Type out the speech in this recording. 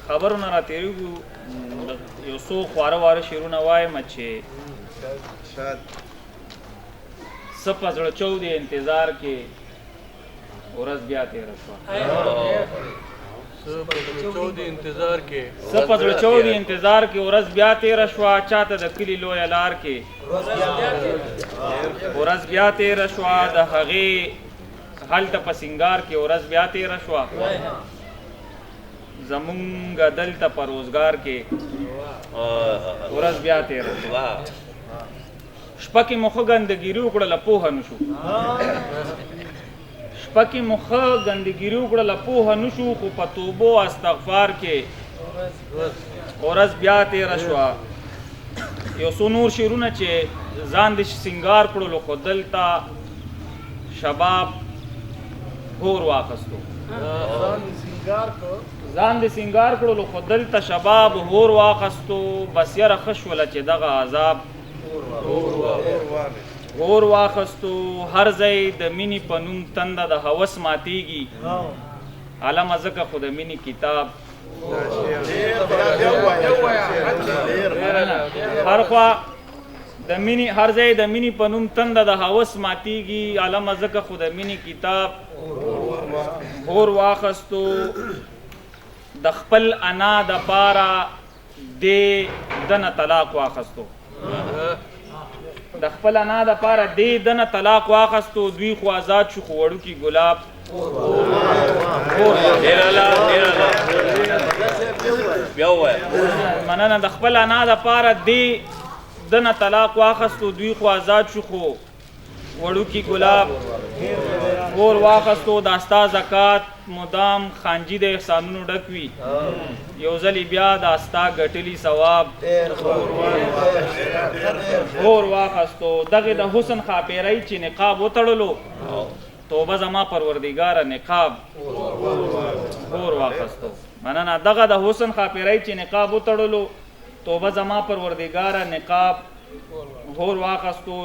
خبرونه را تېرېږو یو څو خواره واره شعرونه وایم چې څه په زړه چو د انتظار کې ورځ بیا تېره شوه څه په زړه چو د انتظار کې ورځ بیا تېره شوه چاته د کلي لویه لار کې ورځ بیا تېره شوه د هغې هلته په سینګار کې ورځ بیا تېره شوه زمونږ دلته په روزګار کې ورځ بیا تېره شوه شپه کې مو ښه ګندګیري وکړله پوهه نه شو شپه کې مو ښه ګندګیري وکړله پوهه نه شو خو په توبو استغفار کې ورځ بیا تېره شوه یو څو نور شعرونه چې ځان د سینګار کړلو خو دلته شباب هور واخستو ځان د سینګار کړلو خو دلته شباب هور واخستو بس یره ښه شوله چې دغه عذاب غور واخستو هر ځای د مینې په نوم تنده د هوس ماتیږي علمه ځکه خو د مینې کتاب هر خوا د مینې هر ځای د مینې په نوم تنده د هوس ماتیږي علمه ځکه خو د مینې کتاب غور واخستو د خپل انا د پاره دې دنه طلاق واخستو د خپل انا د پاره دې دنه طلاق واخستو دوی خو آزاد شو خو وړوکي ګلاب مننه د خپل انا د پاره دې دنه طلاق واخستو دوی خو آزاد شو خو وړوکي ګلاب اور واخستو دا ستا زکات مدام خانجي د احسانونو ډک وي یو ځلې بیا دا ستا ګټلي ثواب اور واخستو دغې د حسن ښاپېرۍ چې نقاب وتړلو توبه زما پروردګاره نقاب اور واخستو مننه دغه د حسن ښاپېرۍ چې نقاب وتړلو توبه زما پروردګاره نقاب اور واخستو